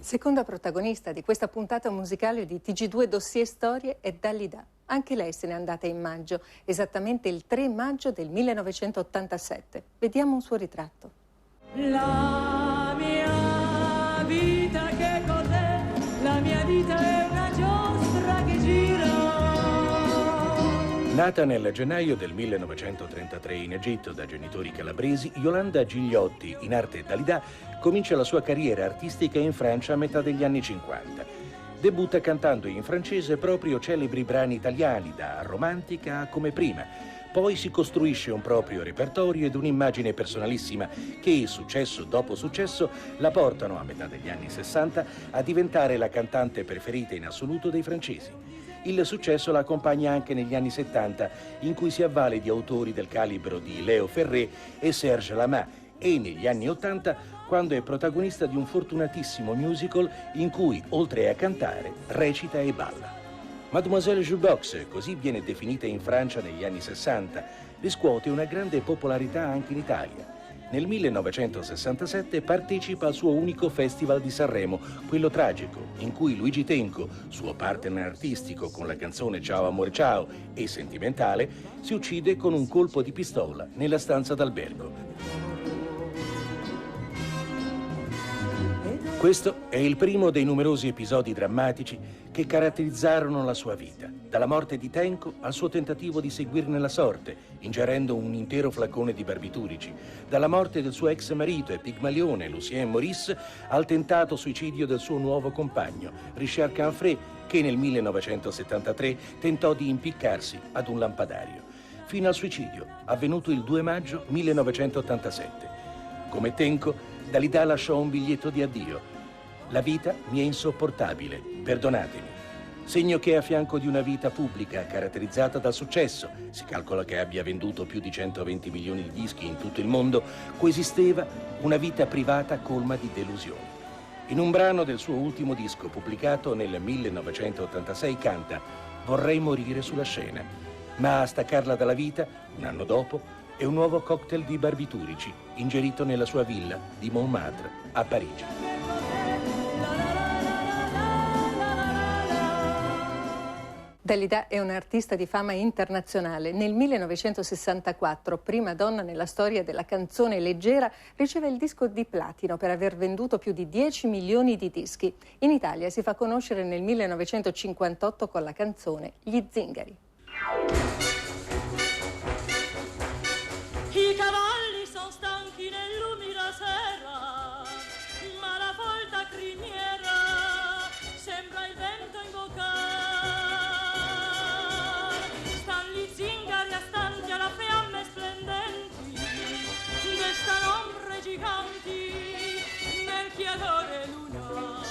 Seconda protagonista di questa puntata musicale di TG2 Dossier Storie è Dalida. Anche lei se n'è andata in maggio, esattamente il 3 maggio del 1987. Vediamo un suo ritratto. La mia vita che cos'è? La mia vita è una giostra che gira. Nata nel gennaio del 1933 in Egitto da genitori calabresi, Yolanda Gigliotti, in arte Dalida, comincia la sua carriera artistica in Francia a metà degli anni 50. Debutta cantando in francese proprio celebri brani italiani, da Romantica a Come prima. Poi si costruisce un proprio repertorio ed un'immagine personalissima che, successo dopo successo, la portano a metà degli anni 60 a diventare la cantante preferita in assoluto dei francesi. Il successo la accompagna anche negli anni 70, in cui si avvale di autori del calibro di Léo Ferré e Serge Lama, e negli anni 80, quando è protagonista di un fortunatissimo musical in cui, oltre a cantare, recita e balla. Mademoiselle Jukebox, così viene definita in Francia negli anni 60, riscuote una grande popolarità anche in Italia. Nel 1967 partecipa al suo unico festival di Sanremo, quello tragico, in cui Luigi Tenco, suo partner artistico con la canzone Ciao amore ciao e Sentimentale, si uccide con un colpo di pistola nella stanza d'albergo. Questo è il primo dei numerosi episodi drammatici che caratterizzarono la sua vita, dalla morte di Tenco al suo tentativo di seguirne la sorte, ingerendo un intero flacone di barbiturici, dalla morte del suo ex marito e pigmalione Lucien Maurice al tentato suicidio del suo nuovo compagno, Richard Canfré, che nel 1973 tentò di impiccarsi ad un lampadario, fino al suicidio, avvenuto il 2 maggio 1987. Come Tenco, Dalida lasciò un biglietto di addio. La vita mi è insopportabile, perdonatemi. Segno che a fianco di una vita pubblica caratterizzata dal successo, si calcola che abbia venduto più di 120 milioni di dischi in tutto il mondo, coesisteva una vita privata colma di delusioni. In un brano del suo ultimo disco pubblicato nel 1986 canta «Vorrei morire sulla scena», ma a staccarla dalla vita, un anno dopo, è un nuovo cocktail di barbiturici ingerito nella sua villa di Montmartre a Parigi. Dalida è un'artista di fama internazionale. Nel 1964, prima donna nella storia della canzone leggera, riceve il disco di platino per aver venduto più di 10 milioni di dischi. In Italia si fa conoscere nel 1958 con la canzone Gli Zingari. I cavalli sono stanchi nell'umida sera, ma la folta criniera sembra il vento invocare. Stan gli zingari astanti alla fiamme splendenti, destano ombre giganti nel chiarore lunare.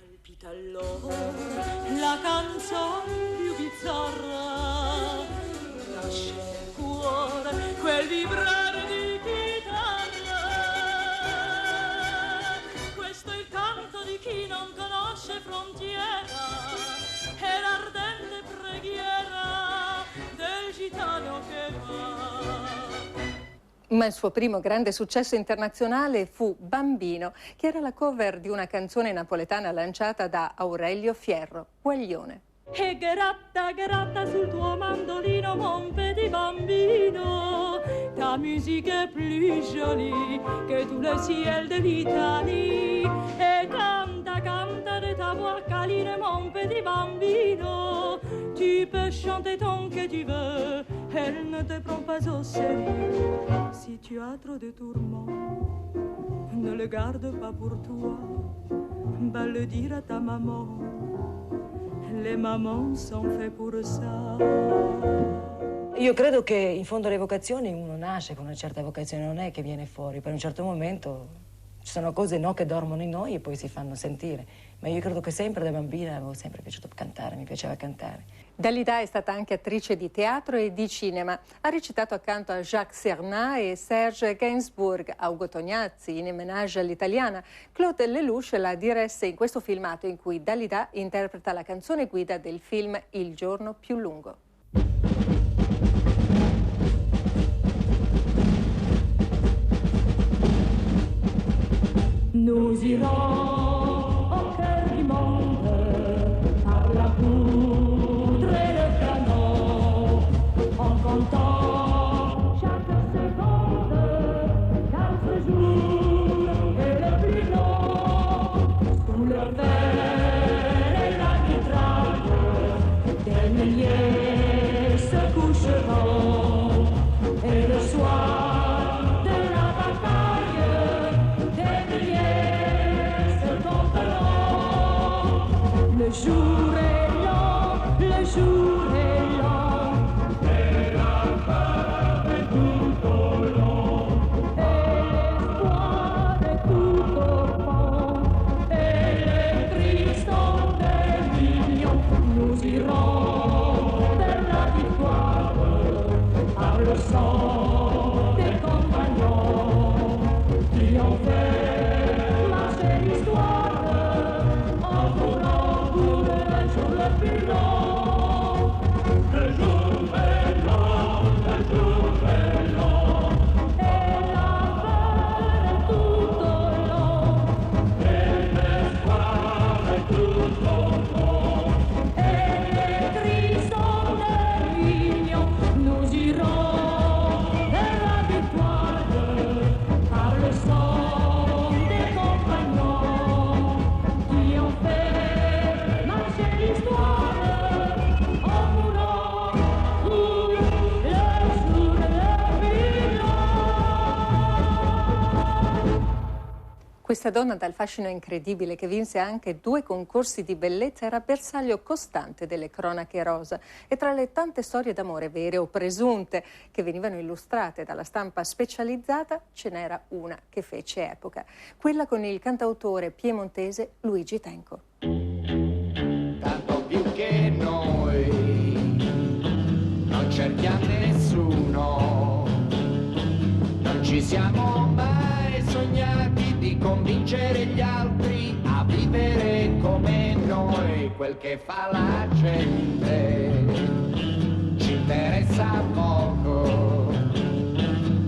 Palpita allora la canzone più bizzarra, nasce quel vibrare di chitarra. Questo è il canto di chi non conosce frontiera, è l'ardente preghiera del gitano che va. Ma il suo primo grande successo internazionale fu Bambino, che era la cover di una canzone napoletana lanciata da Aurelio Fierro, Guaglione. E gratta, gratta sul tuo mandolino, mon petit bambino, ta musique est plus jolie que tout le ciel de l'Italie. E canta, canta de ta voix câline, mon petit bambino, tu peux chanter tant que tu veux, elle ne te prend pas au sérieux. Si tu as trop de tourments, ne le garde pas pour toi, va le dire à ta maman. Le mamans sont fait pour ça. Io credo che in fondo le vocazioni uno nasce con una certa vocazione, non è che viene fuori. Per un certo momento ci sono cose che dormono in noi e poi si fanno sentire. Ma io credo che sempre da bambina avevo sempre piaciuto cantare, mi piaceva cantare. Dalida è stata anche attrice di teatro e di cinema. Ha recitato accanto a Jacques Serna e Serge Gainsbourg, a Ugo Tognazzi in Ménage all'italiana. Claude Lelouch la diresse in questo filmato in cui Dalida interpreta la canzone guida del film Il giorno più lungo. Nous irons au cœur du monde par la poudre et le canon, en comptant chaque seconde, car ce jour est le plus long. Sous le verre et la mitraille, des milliers se coucheront, et le soir de la bataille, des milliers se compteront. Le jour est long, le jour est long, et la peur est tout au long, et l'espoir est tout au fond, et les cris sont des millions. Nous irons vers la victoire par le sang des compagnons qui ont fait marcher l'histoire en courant pour le jour le plus long. Le jour est long, le jour est long, et la peur est tout au long, et l'espoir est tout au fond, et les cris sont des millions. Nous irons vers la victoire par le sang des compagnons qui ont fait marcher l'histoire en mourant pour le jour le plus long. Questa donna dal fascino incredibile, che vinse anche 2 concorsi di bellezza, era bersaglio costante delle cronache rosa, e tra le tante storie d'amore vere o presunte che venivano illustrate dalla stampa specializzata ce n'era una che fece epoca, quella con il cantautore piemontese Luigi Tenco. Tanto più che noi non cerchiamo nessuno, non ci siamo mai sognati di convincere gli altri a vivere come noi. Quel che fa la gente ci interessa poco,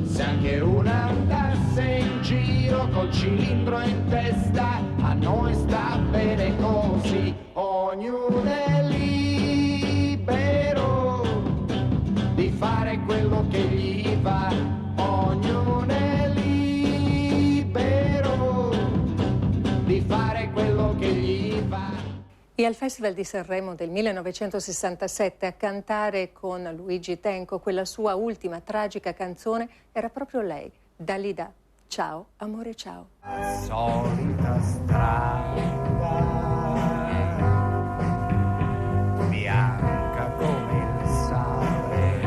se anche una andasse in giro col cilindro in testa, a noi sta bene così. Ognuno è libero di fare quello che gli va, ognuno è libero di fare quello che gli va. E al Festival di Sanremo del 1967 a cantare con Luigi Tenco quella sua ultima tragica canzone era proprio lei, Dalida. Ciao, amore, ciao. Solita strada, bianca come il sale,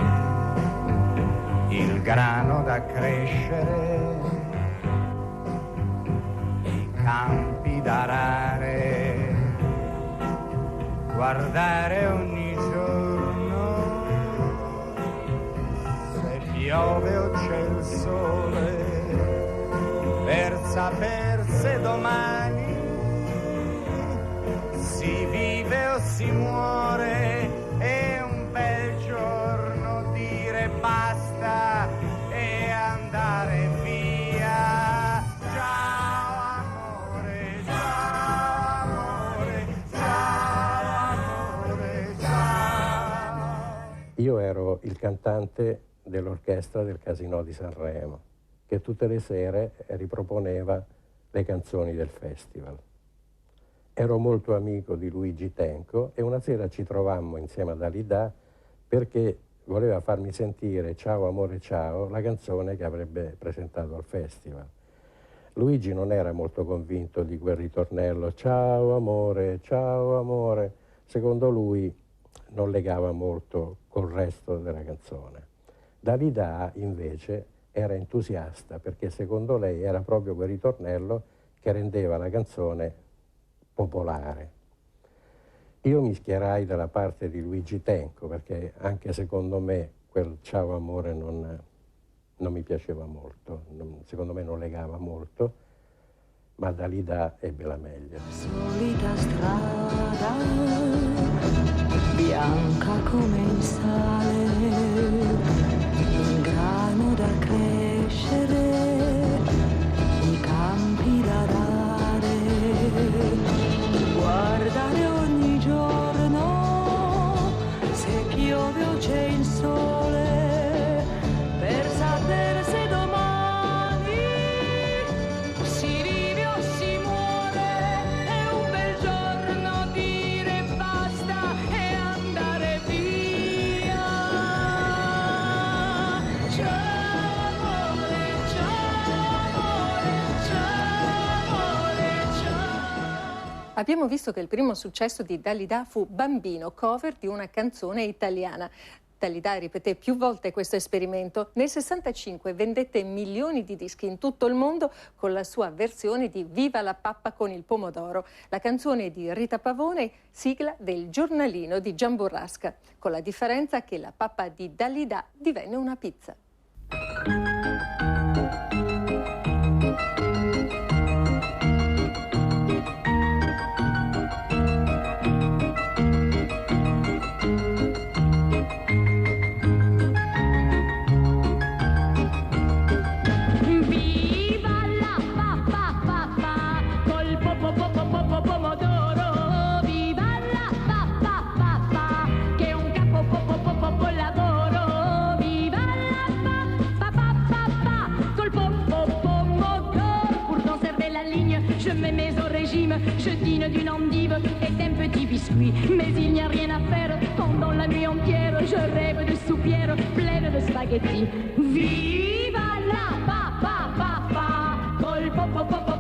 il grano da crescere, i campi da arare, guardare ogni giorno, se piove o c'è il sole, per saper se domani si vive o si muore, e un bel giorno dire basta e andare via. Ciao amore, ciao amore, ciao amore, ciao. Io ero il cantante dell'orchestra del Casinò di Sanremo, che tutte le sere riproponeva le canzoni del festival. Ero molto amico di Luigi Tenco e una sera ci trovammo insieme a Dalida perché voleva farmi sentire Ciao amore ciao, la canzone che avrebbe presentato al festival. Luigi non era molto convinto di quel ritornello ciao amore, secondo lui non legava molto col resto della canzone. Dalida invece era entusiasta perché secondo lei era proprio quel ritornello che rendeva la canzone popolare. Io mi schierai dalla parte di Luigi Tenco perché anche secondo me quel ciao amore non mi piaceva molto, secondo me non legava molto, ma Dalida ebbe la meglio. Solita strada, bianca come il sale, il grano da crescere, i campi da arare. Abbiamo visto che il primo successo di Dalida fu Bambino, cover di una canzone italiana. Dalida ripeté più volte questo esperimento. Nel 65 vendette milioni di dischi in tutto il mondo con la sua versione di Viva la pappa con il pomodoro, la canzone di Rita Pavone, sigla del Giornalino di Gian Burrasca, con la differenza che la pappa di Dalida divenne una pizza. Je dîne d'une endive et d'un petit biscuit. Mais il n'y a rien à faire, pendant la nuit entière, je rêve de soupières pleines de spaghettis. Viva la pa pa pa, col pomodoro.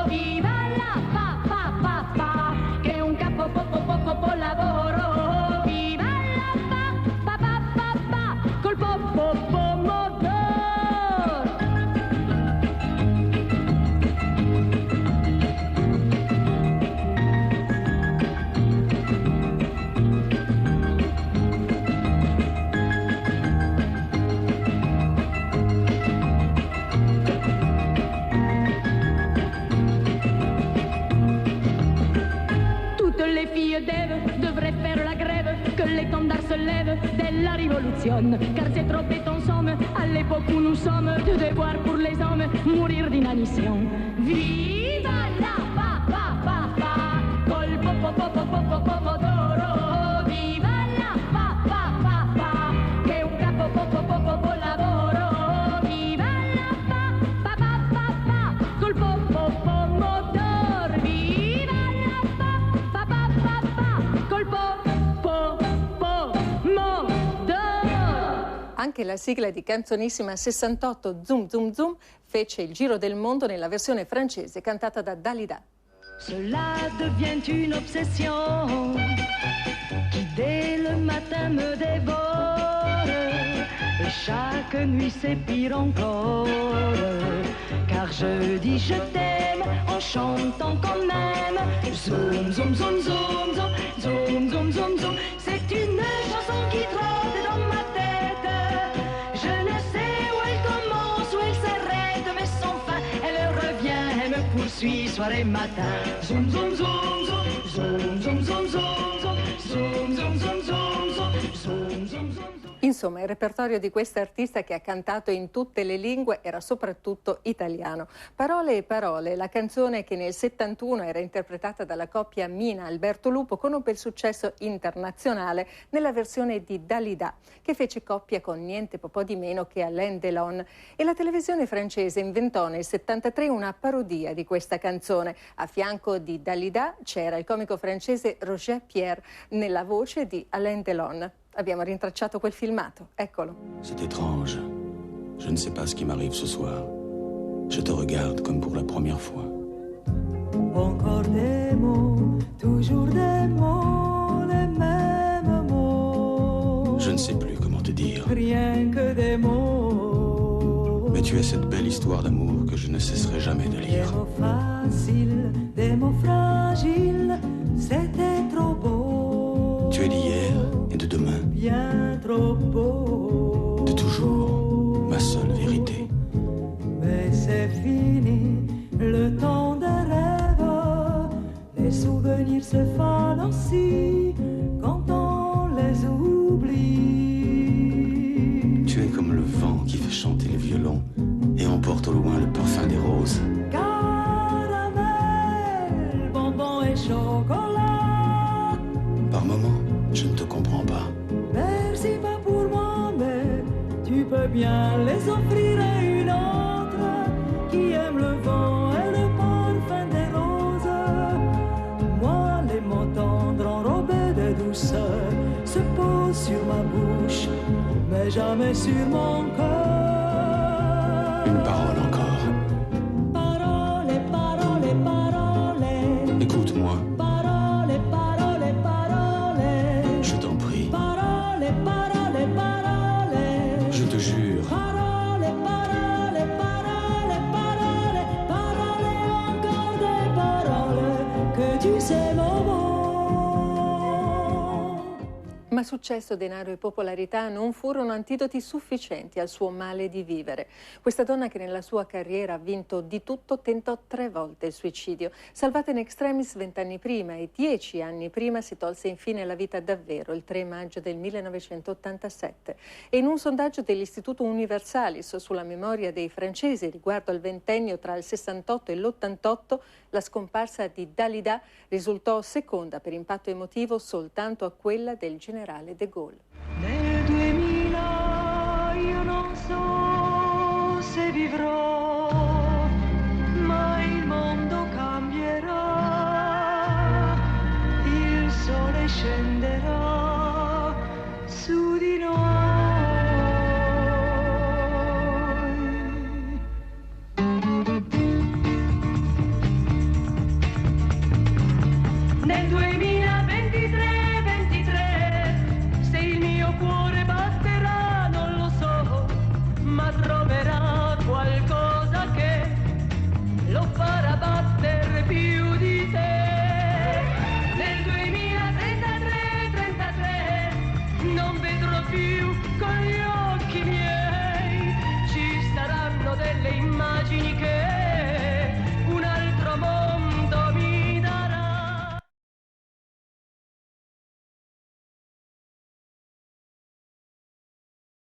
Viva la pa pa, che è un capolavoro. Viva la pa, col pomodoro. Devrait faire la grève, que l'étendard se lève dès la révolution. Car c'est trop bête en somme, à l'époque où nous sommes, de devoir pour les hommes mourir d'inanition. Viva la pa, col pomodoro. Viva la pa, che è un capolavoro. Viva la pa, col pomodoro. Anche la sigla di Canzonissima 68 Zoom Zoom Zoom fece il giro del mondo nella versione francese cantata da Dalida. Cela devient une obsession qui dès le matin me dévore et chaque nuit c'est pire encore car je dis je t'aime en chantant quand même zoom zoom zoom zoom zoom zoom zoom zoom zoom. C'est une chanson qui trotte dans ma tête, je ne sais où elle commence, où elle s'arrête, mais sans fin elle revient, elle me poursuit soir et matin. Zoom zoom zoom zoom zoom zoom zoom zoom zoom zoom zoom zoom zoom zoom zoom zoom. Insomma, il repertorio di questa artista che ha cantato in tutte le lingue era soprattutto italiano. Parole e parole, la canzone che nel 71 era interpretata dalla coppia Mina-Alberto Lupo conobbe il successo internazionale nella versione di Dalida, che fece coppia con niente po' di meno che Alain Delon. E la televisione francese inventò nel 73 una parodia di questa canzone. A fianco di Dalida c'era il comico francese Roger Pierre nella voce di Alain Delon. Abbiamo rintracciato quel filmato, eccolo. C'est étrange. Je ne sais pas ce qui m'arrive ce soir. Je te regarde comme pour la première fois. Encore des mots, toujours des mots, les mêmes mots. Je ne sais plus comment te dire. Rien que des mots. Mais tu as cette belle histoire d'amour que je ne cesserai jamais de lire. Des mots faciles, des mots fragiles, c'était trop beau. Tu es d'hier et de demain. Bien trop beau. De toujours, ma seule vérité. Mais c'est fini, le temps des rêves. Les souvenirs se fanent aussi quand on les oublie. Tu es comme le vent qui fait chanter le violon et emporte au loin le parfum des roses. Caramel, bonbons et chocolat. Par moments, je ne te comprends pas. Merci pas pour moi, mais tu peux bien les offrir à une autre qui aime le vent et le parfum des roses. Moi, les mots tendres enrobés de douceur se posent sur ma bouche, mais jamais sur mon cœur. Une parole encore. Parole, parole, parole. tu sais maman. Ma successo, denaro e popolarità non furono antidoti sufficienti al suo male di vivere. Questa donna, che nella sua carriera ha vinto di tutto, tentò 3 volte il suicidio. Salvata in extremis 20 anni prima e 10 anni prima si tolse infine la vita davvero, il 3 maggio del 1987. E in un sondaggio dell'Istituto Universalis sulla memoria dei francesi riguardo al ventennio tra il 68 e l'88, la scomparsa di Dalida risultò seconda per impatto emotivo soltanto a quella del generale De Gaulle. Nel 2000 io non so se vivrò